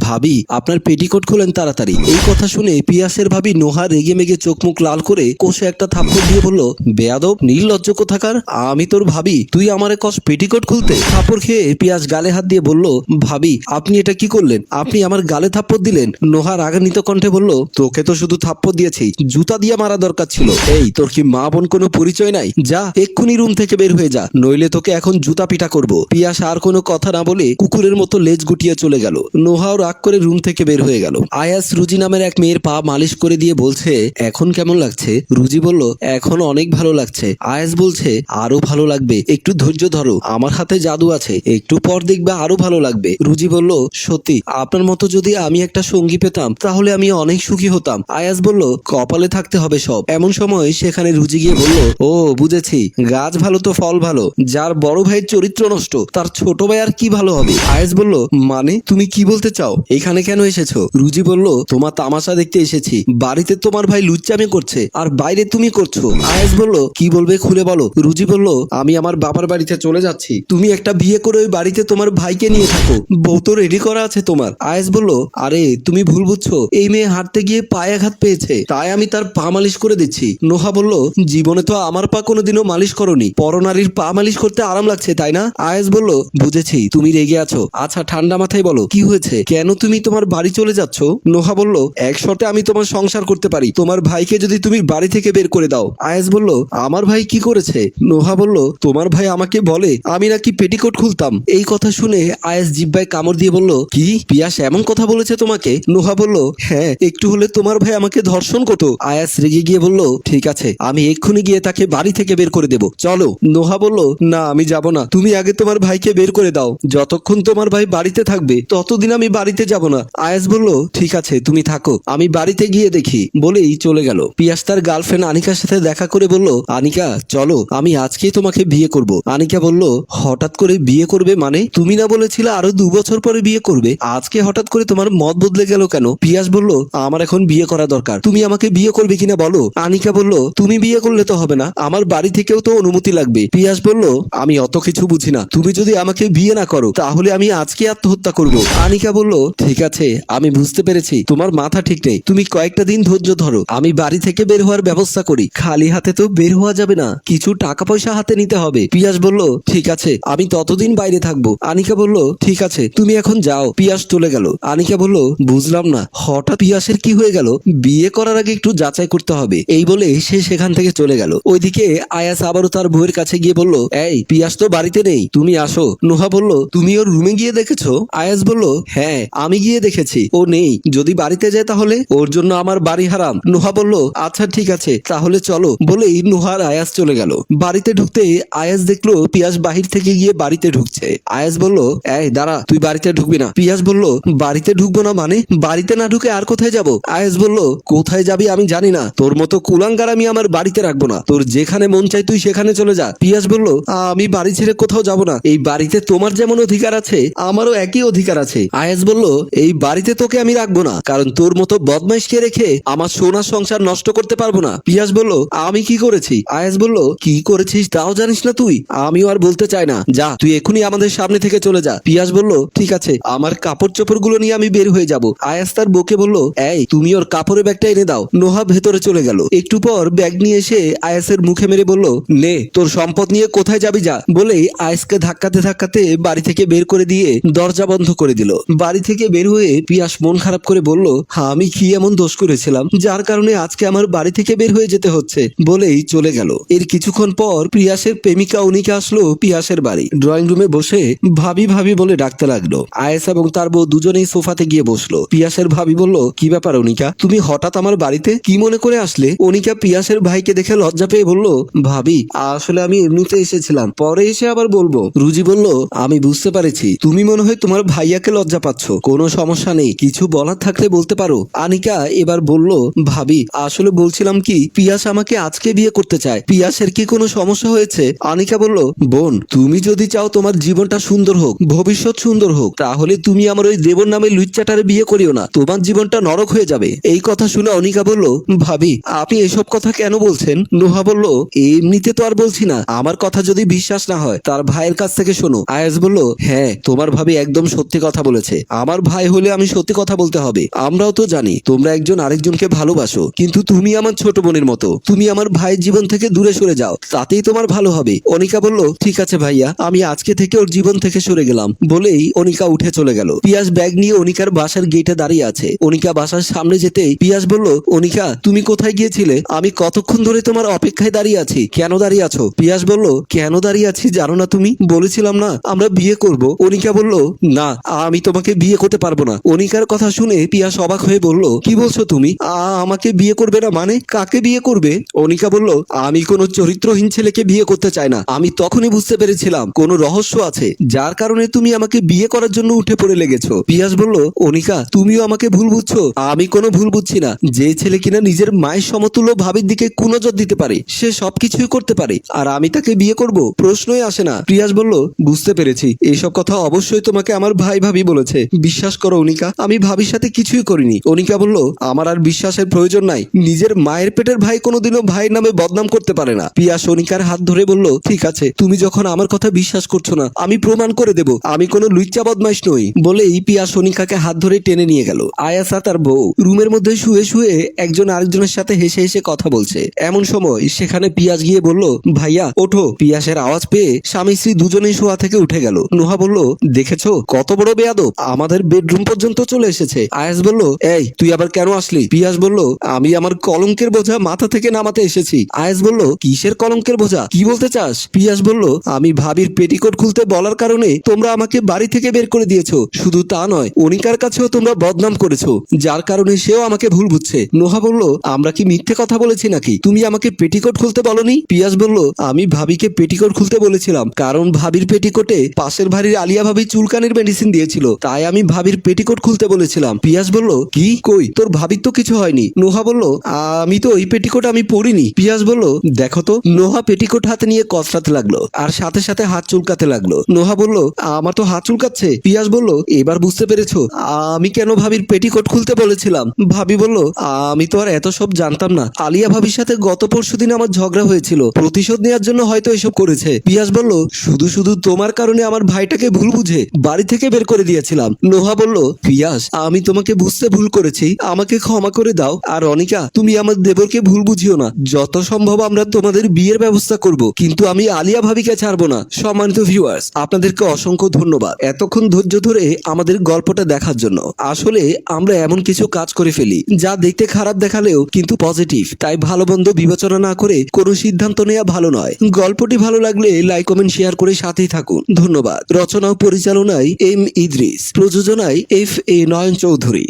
ভাবি আপনার পেটিকোট খুলেন তাড়াতাড়ি। এই কথা শুনে পিয়াসের ভাবি নোহা রেগে মেগে চোখ মুখ লাল করে কষে একটা থাপ্পড় দিয়ে বলল, বেয়াদব নির্লজ্জ কোথাকার, আমি তোর ভাবি, তুই আমারে কস পেটিকোট খুলতে? থাপ্পড় খেয়ে পিয়াস গালে হাত দিয়ে বলল, ভাবি আপনি এটা কি করলেন? আপনি আমার গালে থাপ্পড় দিলেন। নোহা রাগান্বিত কণ্ঠে বলল, তোকে তো শুধু থাপ্পড় দিয়েছি, জুতা দিয়ে মারা দরকার ছিল। এই তোর কি মা বোন কোনো পরিচয় নাই? যা এক্ষুনি রুম থেকে বের হয়ে যা, নইলে তোকে এখন জুতা পিটা করব। পিয়াস আর কোনো কথা না বলে কুকুরের মতো লেজ গুটিয়ে চলে গেল। নোহাও রাগ করে রুম থেকে বের হয়ে গেল। আয়াস রুজি নামের এক মেয়ের পা মালিশ করে দিয়ে বলছে, এখন কেমন লাগছে? রুজি বলল, এখন অনেক ভালো লাগছে। আয়াস বলছে, আরো ভালো লাগবে, একটু ধৈর্য ধরো, আমার হাতে জাদু আছে, একটু পর দেখবে আরো ভালো লাগবে। রুজি বলল, সত্যি আপনার মতো যদি আমি একটা সঙ্গী পেতাম তাহলে আমি অনেক সুখী হতাম। আয়াস বলল, কপালে থাকতে হবে সব। এমন সময় সেখানে রুজি গিয়ে বলল, ও বুঝেছি, গাছ ভালো তো ফল ভালো, যার বড় ভাইয়ের চরিত্র নষ্ট তার ছোট ভাই আর কি ভালো হবে? আয়াস বলল, মানে তুমি কি বলতে চাও? এখানে কেন এসেছো? রুজি বলল, তোমার তামাশা দেখতে এসেছি। বাড়িতে তোমার ভাই লুচ্চামি করছে আর বাইরে তুমি করছো। আয়াস বলল, কি বলবে খুলে বলো। রুজি বলল, আমি আমার বাবার বাড়িতে চলে যাচ্ছি, তুমি একটা বিয়ে করে ওই বাড়িতে তোমার ভাইকে নিয়ে থাকো, বউ তো রেডি করা আছে তোমার। আয়াস বলল, আরে তুমি ভুল বুঝছো, এই মেয়ে হাঁটতে গিয়ে পায়ে আঘাত পেয়েছে, তাই আমি তার পা মালিশ করে দিচ্ছি। নোহা বলল, জীবনে তো আমার পা কোনোদিনও মালিশ করনি, পরনারীর পা মালিশ করতে আরাম লাগছে তাই না? আয়াস বলল, বুঝেছি তুমি রেগে আছো, আচ্ছা ঠান্ডা মাথায় বলো কি হয়েছে, কেন তুমি তোমার বাড়ি চলে যাচ্ছ? নোহা বলল, এক শর্তে আমি তোমার সংসার করতে পারি, তোমার ভাইকে যদি তুমি বাড়ি থেকে বের করে দাও। আয়াস বলল, আমার ভাই কি করেছে? নোহা বলল, তোমার ভাই আমাকে বলে আমি নাকি পেটিকোট খুলতাম। এই কথা শুনে আয়াস জিহ্বায় কামড় দিয়ে বলল, কি পিয়াস এমন কথা বলেছে তোমাকে? নোহা বলল, হ্যাঁ, একটু হলে তোমার ভাই আমাকে ধর্ষণ করতো। আয়াস রেগে গিয়ে বলল, ঠিক আছে, আমি এক্ষুনি গিয়ে তাকে বাড়ি থেকে বের করে দেব, চলো। নোহা বলল, না আমি যাব না, তুমি আগে তোমার ভাইকে বের করে দাও, যতক্ষণ তোমার ভাই বাড়িতে থাকবে ততদিন আমি বাড়িতে যাব না। আয়াস বলল, ঠিক আছে তুমি থাকো, আমি বাড়িতে গিয়ে দেখি, বলেই চলে গেল। পিয়াস তার গার্লফ্রেন্ড আনিকার সাথে দেখা করে বলল, আনিকা চলো, আমি আজকেই তোমাকে বিয়ে করব। আনিকা বলল, হঠাৎ করে বিয়ে করবে মানে? তুমি না বলেছিলে আরো 2 বছর পরে বিয়ে করবে, আজকে হঠাৎ করে তোমার মত বদলে গেল কেন? পিয়াস বলল, আমার এখন বিয়ে করা দরকার, তুমি আমাকে বিয়ে করবে কিনা বলো। আনিকা বলল, তুমি বিয়ে করলে তো হবে না, আমার বাড়ি থেকেও তো অনুমতি লাগবে। পিয়াস বলল, আমি অত কিছু বুঝি না, তুমি যদি আমাকে বিয়ে না করো তাহলে আমি আজকে আত্মহত্যা করব। আনিকা বলল, ঠিক আছে আমি বুঝতে পেরেছি তোমার মাথা ঠিক নেই, তুমি কয়েকটা দিন ধৈর্য ধরো, আমি বাড়ি থেকে বের হওয়ার ব্যবস্থা করি। খালি হাতে তো বের হওয়া যাবে না, কিছু টাকা পয়সা হাতে নিতে হবে। পিয়াস বলল, ঠিক আছে আমি ততদিন বাইরে থাকবো। আনিকা বলল, ঠিক আছে তুমি এখন যাও। পিয়াস চলে গেল। আনিকা বলল, বুঝলাম না হঠাৎ পিয়াসের কি হয়ে গেল, বিয়ে করার আগে একটু যাচাই করতে হবে। এই বলে সে সেখান থেকে চলে গেল। ওইদিকে আয়াস আবারও তার বউয়ের কাছে গিয়ে বলল, এই পিয়াস তো বাড়িতে নেই, তুমি আসো। নোহা বলল, তুমি ওর রুমে গিয়ে দেখেছো? আয়াস বলল, হ্যাঁ আমি গিয়ে দেখেছি, ও নেই, যদি বাড়িতে যায় তাহলে ওর জন্য আমার বাড়ি হারাম। নোহা বলল, আচ্ছা ঠিক আছে তাহলে চলো, বলেই নোহার আয়াস চলে গেল। বাড়িতে ঢুকতে আয়াস দেখলো পিয়াস বাহির থেকে গিয়ে বাড়িতে ঢুকছে। আয়াস বলল, এই দাঁড়া, তুই বাড়িতে ঢুকবি না। পিয়াস বলল, বাড়িতে ঢুকবো না মানে? বাড়িতে না ঢুকে আর কোথায় যাব? আয়াস বলল, কোথায় যাবি আমি জানি না, তোর মতো কুলাঙ্গার আমি আমার বাড়িতে রাখবো না, তোর যেখানে মন চাই তুই সেখানে চলে যা। পিয়াস বলল, আমি বাড়ি ছেড়ে কোথাও যাব না, এই বাড়িতে তোমার যেমন অধিকার আছে আমারও একই অধিকার আছে। আয়াস বলল, এই বাড়িতে তোকে আমি রাখবো না, কারণ তোর মতো বদমাইশকে রেখে আমার সোনার সংসার নষ্ট করতে পারবো না। পিয়াস বলল, আমি কি করেছি? আয়াস বলল, কি করেছিস তাও জানিস না তুই? আমিও আর বলতে চাই না, যা তুই এখনই আমাদের সামনে থেকে চলে যা। পিয়াস বলল, ঠিক আছে, আমার কাপড় চোপড় গুলো নিয়ে আমি বের হয়ে যাব। আয়াস তার বউকে বলল, এই তুমি ওর কাপড়ের ব্যাগটা এনে দাও। নোহা ভেতরে চলে গেল। একটু পর ব্যাগ নিয়ে এসে আয়াসের মুখে মেরে বলল, নে তোর সম্পদ নিয়ে কোথায় যাবি যা, বলেই আয়াসকে ধাক্কাতে ধাক্কাতে বাড়ি থেকে বের করে দিয়ে দরজা বন্ধ করে দিল। বাড়ি থেকে বের হয়ে পিয়াস মন খারাপ করে বলল, আমি কি এমন দোষ করেছিলাম যার কারণে আজকে আমার বাড়ি থেকে বের হয়ে যেতে হচ্ছে, বলেই চলে গেল। এর কিছুক্ষণ পর পিয়াসের প্রেমিকা অনিকা আসলো পিয়াসের বাড়ি। ড্রয়িং রুমে বসে ভাবি ভাবি বলে ডাকতে লাগলো। আয়েস এবং তার বউ দুজনেই সোফাতে গিয়ে বসলো। পিয়াসের ভাবি বলল, কি ব্যাপার অনিকা, তুমি হঠাৎ আমার বাড়িতে কি মনে করে আসলে? অনিকা পিয়াসের ভাইকে দেখে লজ্জা পেয়ে বলল, ভাবি আসলে আমি এমনিতে এসেছিলাম, পরে এসে আবার বলবো। রুজি বলল, আমি বুঝতে পারছি তুমি মনে হয় তোমার ভাইয়াকে লজ্জা পাচ্ছ, কোনো সমস্যা নেই, কিছু বলার থাকলে বলতে পারো। আনিকা এবার বলল, ভাবি আসলে বলছিলাম কি, পিয়াস আমাকে আজকে বিয়ে করতে চায়, পিয়াসের কি কোনো সমস্যা হয়েছে? আনিকা বলল, বোন তুমি যদি চাও তোমার জীবনটা সুন্দর হোক, ভবিষ্যৎ সুন্দর হোক, তাহলে তুমি আমার ওই দেবর নামে লুচ্চাটারে বিয়ে করিও না, তোমার জীবনটা নরক হয়ে যাবে। এই কথা শুনে অনিকা বলল, ভাবি আপনি এসব কথা কেন বলছেন? নোহা বলল, এমনিতে তো আর বলছি না, আমার কথা যদি বিশ্বাস না হয় তার ভাইয়ের কাছ থেকে শোনো। আয়াস বলল, হ্যাঁ তোমার ভাবি একদম সত্যি কথা বলেছে, আমার ভাই হলে আমি সত্যি কথা বলতে হবে। আমরাও তো জানি তোমরা একজন আরেকজনকে ভালোবাসো, কিন্তু তুমি আমার ছোট বোনের মতো। তুমি আমার ভাইয়ের জীবন থেকে দূরে সরে যাও, তাতেই তোমার ভালো হবে। অনিকা বলল, ঠিক আছে ভাইয়া, আমি আজকে থেকে ওর জীবন থেকে সরে গেলাম। বলেই অনিকা উঠে চলে গেল। পিয়াস ব্যাগ নিয়ে অনিকার বাসার গেটে দাঁড়িয়ে আছে। অনিকা বাসার সামনে যেতেই পিয়াস বলল, অনিকা তুমি কোথায় গিয়েছিলে? আমি কতক্ষণ ধরে তোমার অপেক্ষায় দাঁড়িয়ে আছি। কেন দাঁড়িয়ে আছো? পিয়াস বলল, কেন দাঁড়িয়ে আছি জানো না তুমি? বলেছিলাম না আমরা বিয়ে করব। অনিকা বলল, না আমি তোমাকে বিয়ে করতে পারবো না। অনিকার কথা শুনে পিয়াস অবাক হয়ে বলল, কি বলছো তুমি? আমাকে বিয়ে করবে না মানে? কাকে বিয়ে করবে? অনিকা বলল, আমি কোনো চরিত্রহীন ছেলেকে বিয়ে করতে চাই না। আমি তখনই বুঝতে পেরেছিলাম কোনো রহস্য আছে, যার কারণে তুমি আমাকে বিয়ে করার জন্য উঠে পড়ে লেগেছো। পিয়াস বলল, অনিকা তুমিও আমাকে ভুল বুঝছো। আমি কোনো ভুল বুঝছি না। যে ছেলে কিনা নিজের মায়ের সমতুল্য ভাবির দিকে কুনজর দিতে পারে, সে সবকিছুই করতে পারে, আর আমি তাকে বিয়ে করব? প্রশ্নই আসে না। পিয়াস বলল, বুঝতে পেরেছি, এইসব কথা অবশ্যই তোমাকে আমার ভাই ভাবি বলেছে। বিশ্বাস করো অনিকা, আমি ভাবির সাথে কিছুই করিনি। অনিকা বলল, আমার আর বিশ্বাসের প্রয়োজন নাই। নিজের মায়ের পেটের ভাই কোনোদিনও ভাইয়ের নামে বদনাম করতে পারে না। পিয়াস অনিকার হাত ধরে বলল, ঠিক আছে, তুমি যখন আমার কথা বিশ্বাস করছো না, আমি প্রমাণ করে দেব আমি কোনো লুচ্চা বদমাইশ নই। বলেই পিয়াস অনিকাকে হাত ধরে টেনে নিয়ে গেল। আয়াসা তার বউ রুমের মধ্যে শুয়ে শুয়ে একজন আরেকজনের সাথে হেসে হেসে কথা বলছে। এমন সময় সেখানে পিয়াস গিয়ে বলল, ভাইয়া ওঠো। পিয়াসের আওয়াজ পেয়ে স্বামী স্ত্রী দুজনেই শোয়া থেকে উঠে গেল। নোহা বলল, দেখেছো কত বড় বেয়াদব, আমাদের বেডরুম পর্যন্ত চলে এসেছে। আয়াস বলল, এই তুই আবার কেন আসলি? পিয়াস বলল, আমি আমার কলঙ্কের বোঝা মাথা থেকে নামাতে এসেছি। আয়াস বলল, কিসের কলঙ্কের বোঝা, কি বলতে চাস? পিয়াস বলল, আমি ভাবির পেটিকোট খুলতে বলার কারণে তোমরা আমাকে বাড়ি থেকে বের করে দিয়েছো। শুধু তা নয়, অনিকার কাছেও তোমরা বদনাম করেছো, যার কারণে সেও আমাকে ভুল বুঝছে। নোহা বলল, আমরা কি মিথ্যে কথা বলেছি নাকি? তুমি আমাকে পেটিকোট খুলতে বলনি? পিয়াস বলল, আমি ভাবিকে পেটিকোট খুলতে বলেছিলাম কারণ ভাবির পেটিকোটে পাশের বাড়ির আলিয়া ভাবি চুলকানির মেডিসিন দিয়েছিল, তাই আমি ভাবির পেটিকোট খুলতে বলেছিলাম। পিয়াস বলল, কি কই তোর ভাবির তো কিছু হয়নি। নোহা বলল, আমি তো ওই পেটিকোট আমি পরিনি। পিয়াস বলল, দেখো তো। নোহা পেটিকোট হাতে নিয়ে কসরাতে লাগলো আর সাথে সাথে হাত চুলকাতে লাগলো। নোহা বলল, আমার তো হাত চুলকাচ্ছে। পিয়াস বলল, এবার বুঝতে পেরেছো আমি কেন ভাবির পেটিকোট খুলতে বলেছিলাম? ভাবি বলল, আমি তো আর এত সব জানতাম না। আলিয়া ভাবির সাথে গত পরশুদিন আমার ঝগড়া হয়েছিল, প্রতিশোধ নেওয়ার জন্য হয়তো এসব করেছে। পিয়াস বলল, শুধু শুধু তোমার কারণে আমার ভাইটাকে ভুল বুঝে বাড়ি থেকে বের করে দিয়েছিলাম। নোহা বলল, পিয়াস আমি তোমাকে বুঝতে ভুল করেছি, আমাকে ক্ষমা করে দাও। আর অনিকা তুমি আমার দেবরকে ভুল বুঝিও না। যত সম্ভব আমরা তোমাদের বিয়ের ব্যবস্থা করব, কিন্তু আমি আলিয়া ভাবিকে ছাড়বো না। সম্মানিত ভিউয়ার্স, আপনাদেরকে অসংখ্য ধন্যবাদ এতক্ষণ ধৈর্য ধরে আমাদের গল্পটা দেখার জন্য। আসলে আমরা এমন কিছু কাজ করে ফেলি যা দেখতে খারাপ দেখালেও কিন্তু পজিটিভ, তাই ভালো মন্দ বিবেচনা না করে কোনো সিদ্ধান্ত নেওয়া ভালো নয়। গল্পটি ভালো লাগলে লাইক কমেন্ট শেয়ার করে সাথেই থাকুন। ধন্যবাদ। রচনা ও পরিচালনায় এম ইদ্রিস, প্রযোজনায় FA নয়ন চৌধুরী।